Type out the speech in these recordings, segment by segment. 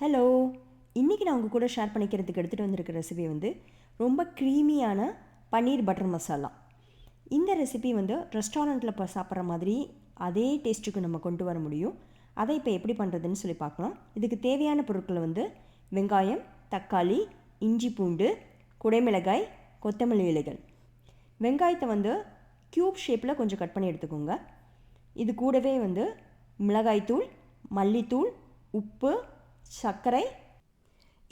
Hello, இன்றைக்கி நான் உங்கள் கூட ஷேர் பண்ணிக்கிறதுக்கு எடுத்துகிட்டு வந்திருக்க ரெசிபி வந்து ரொம்ப க்ரீமியான பன்னீர் பட்டர் மசாலா. இந்த ரெசிபி வந்து ரெஸ்டாரண்ட்டில் இப்போ சாப்பிட்ற மாதிரி அதே டேஸ்ட்டுக்கு நம்ம கொண்டு வர முடியும். அதை இப்போ எப்படி பண்ணுறதுன்னு சொல்லி பார்க்கலாம். இதுக்கு தேவையான பொருட்கள் வந்து வெங்காயம், தக்காளி, இஞ்சி பூண்டு, குடைமிளகாய், கொத்தமல்லி இலைகள். வெங்காயத்தை வந்து க்யூப் ஷேப்பில் கொஞ்சம் கட் பண்ணி எடுத்துக்கோங்க. இது கூடவே வந்து மிளகாய்த்தூள், மல்லித்தூள், உப்பு, சர்க்கரை,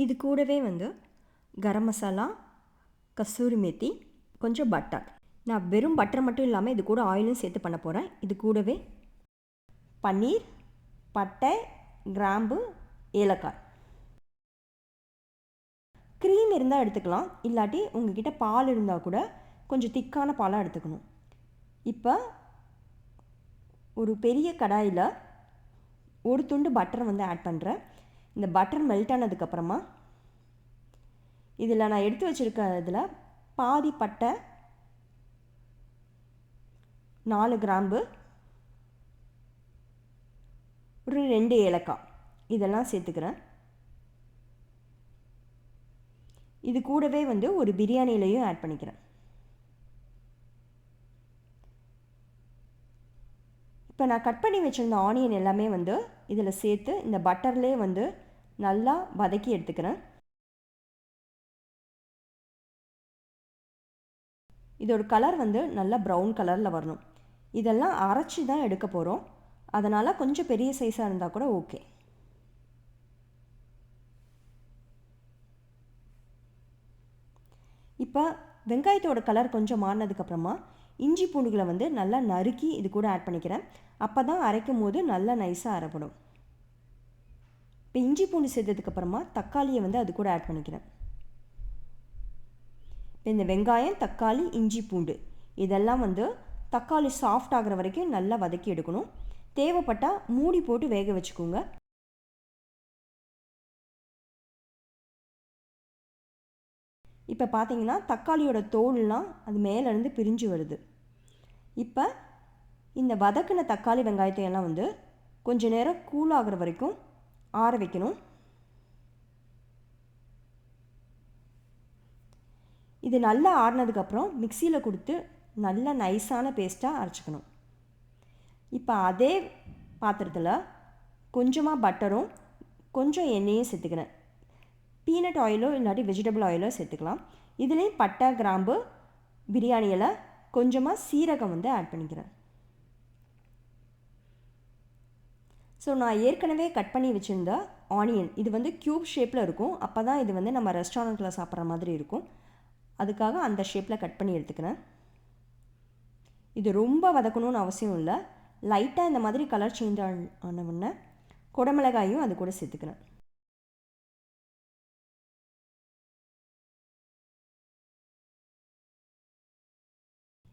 இது கூடவே வந்து கரம் மசாலா, கஸ்தூரி மேத்தி, கொஞ்சம் பட்டர். நான் வெறும் பட்டர் மட்டும் இல்லாமல் இது கூட ஆயிலும் சேர்த்து பண்ண போகிறேன். இது கூடவே பன்னீர், பட்டை, கிராம்பு, ஏலக்காய். க்ரீம் இருந்தால் எடுத்துக்கலாம், இல்லாட்டி உங்ககிட்ட பால் இருந்தால் கூட கொஞ்சம் திக்கான பாலாக எடுத்துக்கணும். இப்போ ஒரு பெரிய கடாயில் ஒரு துண்டு பட்டரை வந்து ஆட் பண்ணுறேன். இந்த பட்டர் மெல்ட் ஆனதுக்கப்புறமா இதில் நான் எடுத்து வச்சுருக்க இதில் பாதி பட்டை, 4 கிராம்பு, ஒரு 2 ஏலக்காய் இதெல்லாம் சேர்த்துக்கிறேன். இது கூடவே வந்து ஒரு பிரியாணிலையும் ஆட் பண்ணிக்கிறேன். இப்போ நான் கட் பண்ணி வச்சுருந்த ஆனியன் எல்லாமே வந்து இதில் சேர்த்து இந்த பட்டர்லேயே வந்து நல்லா வதக்கி எடுத்துக்கிறேன். இதோட கலர் வந்து நல்லா ப்ரௌன் கலரில் வரணும். இதெல்லாம் அரைச்சி தான் எடுக்க போகிறோம், அதனால் கொஞ்சம் பெரிய சைஸாக இருந்தால் கூட ஓகே. இப்போ வெங்காயத்தோட கலர் கொஞ்சம் மாறினதுக்கப்புறமா இஞ்சி பூண்டுகளை வந்து நல்லா நறுக்கி இது கூட ஆட் பண்ணிக்கிறேன். அப்போ தான் அரைக்கும் போது நல்லா நைஸாக அரைப்படும். இப்போ இஞ்சி பூண்டு சேர்த்ததுக்கப்புறமா தக்காளியை வந்து அது கூட ஆட் பண்ணிக்கிறேன். இப்போ இந்த வெங்காயம், தக்காளி, இஞ்சி பூண்டு இதெல்லாம் வந்து தக்காளி சாஃப்ட் ஆகிற வரைக்கும் நல்லா வதக்கி எடுக்கணும். தேவைப்பட்டால் மூடி போட்டு வேக வச்சுக்கோங்க. இப்போ பார்த்தீங்கன்னா தக்காளியோட தோல்லாம் அது மேலேருந்து பிரிஞ்சு வருது. இப்போ இந்த வதக்கின தக்காளி வெங்காயத்தை எல்லாம் வந்து கொஞ்சம் நேரம் கூல் ஆகிற வரைக்கும் ஆற வைக்கணும். இது நல்லா ஆறினதுக்கப்புறம் மிக்சியில் கொடுத்து நல்ல நைஸான பேஸ்ட்டாக அரைச்சிக்கணும். இப்போ அதே பாத்திரத்தில் கொஞ்சமாக பட்டரும் கொஞ்சம் எண்ணெயும் சேர்த்துக்கிறேன். பீனட் ஆயிலோ இல்லாட்டி வெஜிடபிள் ஆயிலோ சேர்த்துக்கலாம். இதுலேயும் பட்டை, கிராம்பு, பிரியாணி இலை, கொஞ்சமாக சீரகம் வந்து ஆட் பண்ணிக்கிறேன். ஸோ நான் ஏற்கனவே கட் பண்ணி வச்சுருந்த ஆனியன் இது வந்து க்யூப் ஷேப்பில் இருக்கும். அப்போ தான் இது வந்து நம்ம ரெஸ்டாரண்ட்டில் சாப்பிட்ற மாதிரி இருக்கும். அதுக்காக அந்த ஷேப்பில் கட் பண்ணி எடுத்துக்கிறேன். இது ரொம்ப வதக்கணும்னு அவசியம் இல்லை. லைட்டாக இந்த மாதிரி கலர் சேஞ்ச் ஆனவுடனே குடமிளகாயும் அது கூட சேர்த்துக்கிறேன்.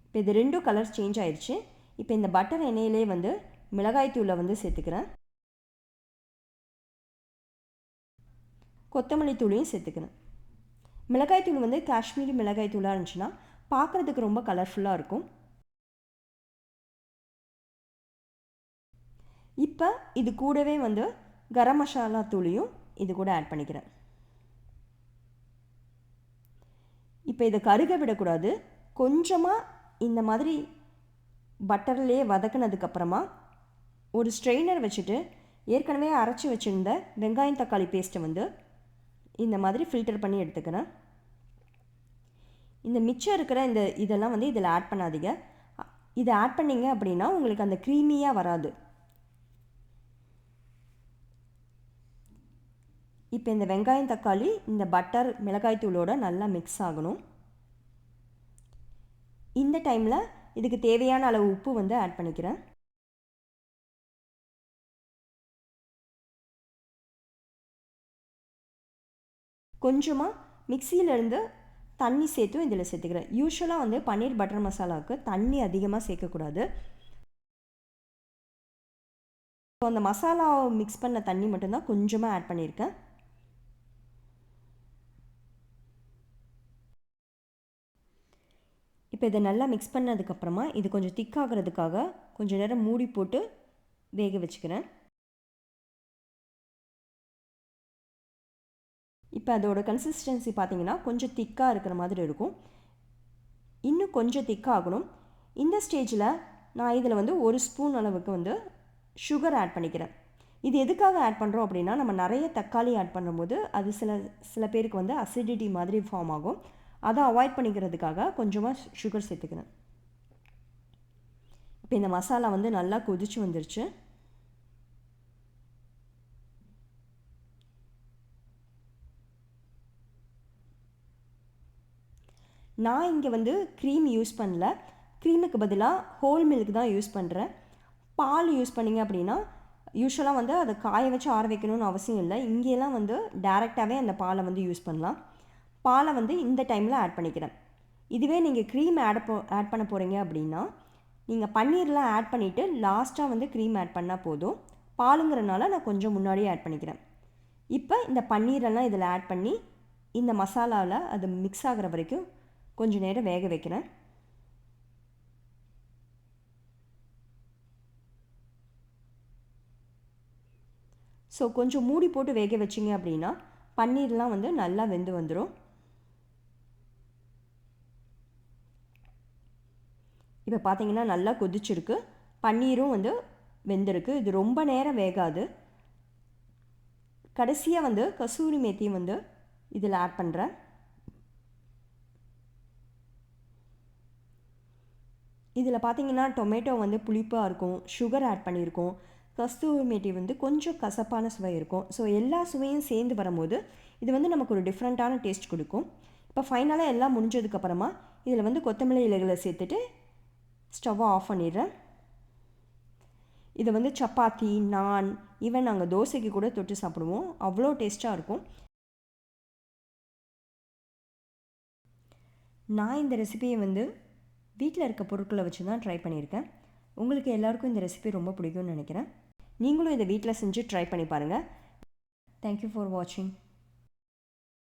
இப்போ இது ரெண்டும் கலர் சேஞ்ச் ஆயிடுச்சு. இப்போ இந்த பட்டர் எண்ணெயிலே வந்து மிளகாய்த்தூளை வந்து சேர்த்துக்கிறேன். கொத்தமல்லி தூளையும் சேர்த்துக்கிறேன். மிளகாய்த்தூள் வந்து காஷ்மீரி மிளகாய்த்தூளாக இருந்துச்சுன்னா பார்க்குறதுக்கு ரொம்ப கலர்ஃபுல்லாக இருக்கும். இப்போ இது கூடவே வந்து கரம் மசாலா தூளையும் இது கூட ஆட் பண்ணிக்கிறேன். இப்போ இதை கருக விடக்கூடாது. கொஞ்சமாக இந்த மாதிரி பட்டர்லேயே வதக்கினதுக்கப்புறமா ஒரு ஸ்ட்ரெயினர் வச்சுட்டு ஏற்கனவே அரைச்சி வச்சுருந்த வெங்காயம் தக்காளி பேஸ்ட்டை வந்து இந்த மாதிரி ஃபில்டர் பண்ணி எடுத்துக்கிறேன். இந்த மிச்சம் இருக்கிற இதெல்லாம் வந்து இதில் ஆட் பண்ணாதீங்க. இதை ஆட் பண்ணிங்க அப்படின்னா உங்களுக்கு அந்த க்ரீமியாக வராது. இப்போ இந்த வெங்காயம் தக்காளி இந்த பட்டர் மிளகாய் தூளோடு நல்லா மிக்ஸ் ஆகணும். இந்த டைமில் இதுக்கு தேவையான அளவு உப்பு வந்து ஆட் பண்ணிக்கிறேன். கொஞ்சமாக மிக்சியிலேருந்து தண்ணி சேர்த்தும் இதில் சேர்த்துக்கிறேன். யூஸ்வலாக வந்து பன்னீர் பட்டர் மசாலாவுக்கு தண்ணி அதிகமாக சேர்க்கக்கூடாது. ஸோ அந்த மசாலாவை மிக்ஸ் பண்ண தண்ணி மட்டும்தான் கொஞ்சமாக ஆட் பண்ணியிருக்கேன். இப்போ இதை நல்லா மிக்ஸ் பண்ணதுக்கப்புறமா இது கொஞ்சம் திக்காகிறதுக்காக கொஞ்சம் நேரம் மூடி போட்டு வேக வச்சுக்கிறேன். இப்போ அதோட கன்சிஸ்டன்சி பார்த்திங்கன்னா கொஞ்சம் திக்காக இருக்கிற மாதிரி இருக்கும். இன்னும் கொஞ்சம் திக்காகணும். இந்த ஸ்டேஜில் நான் இதில் வந்து 1 ஸ்பூன் அளவுக்கு வந்து சுகர் ஆட் பண்ணிக்கிறேன். இது எதுக்காக ஆட் பண்ணுறோம் அப்படின்னா, நம்ம நிறைய தக்காளி ஆட் பண்ணும்போது அது சில பேருக்கு வந்து அசிடிட்டி மாதிரி ஃபார்ம் ஆகும். அதை அவாய்ட் பண்ணிக்கிறதுக்காக கொஞ்சமாக சுகர் சேர்த்துக்கிறேன். இப்போ இந்த மசாலா வந்து நல்லா கொதிச்சு வந்துருச்சு. நான் இங்கே வந்து க்ரீம் யூஸ் பண்ணல. க்ரீமுக்கு பதிலாக ஹோல் மில்க் தான் யூஸ் பண்ணுறேன். பால் யூஸ் பண்ணிங்க அப்படின்னா யூஸ்வலாக வந்து அதை காய வச்சு ஆற வைக்கணும்னு அவசியம் இல்லை. இங்கேலாம் வந்து டேரெக்டாகவே அந்த பாலை வந்து யூஸ் பண்ணலாம். பாலை வந்து இந்த டைமில் ஆட் பண்ணிக்கிறேன். இதுவே நீங்கள் க்ரீம் ஆட் பண்ண போகிறீங்க அப்படின்னா நீங்கள் பன்னீர்லாம் ஆட் பண்ணிவிட்டு லாஸ்ட்டாக வந்து க்ரீம் ஆட் பண்ணால் போதும். பாலுங்கிறனால நான் கொஞ்சம் முன்னாடியே ஆட் பண்ணிக்கிறேன். இப்போ இந்த பன்னீரெல்லாம் இதில் ஆட் பண்ணி இந்த மசாலாவில் அது மிக்ஸ் ஆகிற வரைக்கும் கொஞ்சம் நேரம் வேக வைக்கிறேன். ஸோ கொஞ்சம் மூடி போட்டு வேக வச்சிங்க அப்படின்னா பன்னீர்லாம் வந்து நல்லா வெந்து வந்துடும். இப்போ பார்த்தீங்கன்னா நல்லா கொதிச்சிருக்கு. பன்னீரும் வந்து வெந்திருக்கு. இது ரொம்ப நேரம் வேகாது. கடைசியாக வந்து கசூரி மேத்தியும் வந்து இதில் ஆட் பண்ணுறேன். இதில் பார்த்தீங்கன்னா டொமேட்டோ வந்து புளிப்பாக இருக்கும், சுகர் ஆட் பண்ணியிருக்கோம். கஸ்தூரி மேத்தி வந்து கொஞ்சம் கசப்பான சுவை இருக்கும். ஸோ எல்லா சுவையும் சேர்ந்து வரும்போது இது வந்து நமக்கு ஒரு டிஃப்ரெண்ட்டான டேஸ்ட் கொடுக்கும். இப்போ ஃபைனலாக எல்லாம் முடிஞ்சதுக்கப்புறமா இதில் வந்து கொத்தமல்லி இலைகளை சேர்த்துட்டு ஸ்டவ்வை ஆஃப் பண்ணிடுறேன். இதை வந்து சப்பாத்தி, நான், ஈவன் நாங்கள் தோசைக்கு கூட தொட்டு சாப்பிடுவோம். அவ்வளோ டேஸ்ட்டாக இருக்கும். நான் இந்த ரெசிபியை வந்து வீட்டில் இருக்க பொருட்களை வச்சு தான் ட்ரை பண்ணியிருக்கேன். உங்களுக்கு எல்லாருக்கும் இந்த ரெசிபி ரொம்ப பிடிக்கும்னு நினைக்கிறேன். நீங்களும் இதை வீட்டில் செஞ்சு ட்ரை பண்ணி பாருங்கள். தேங்க்யூ ஃபார் வாட்சிங்.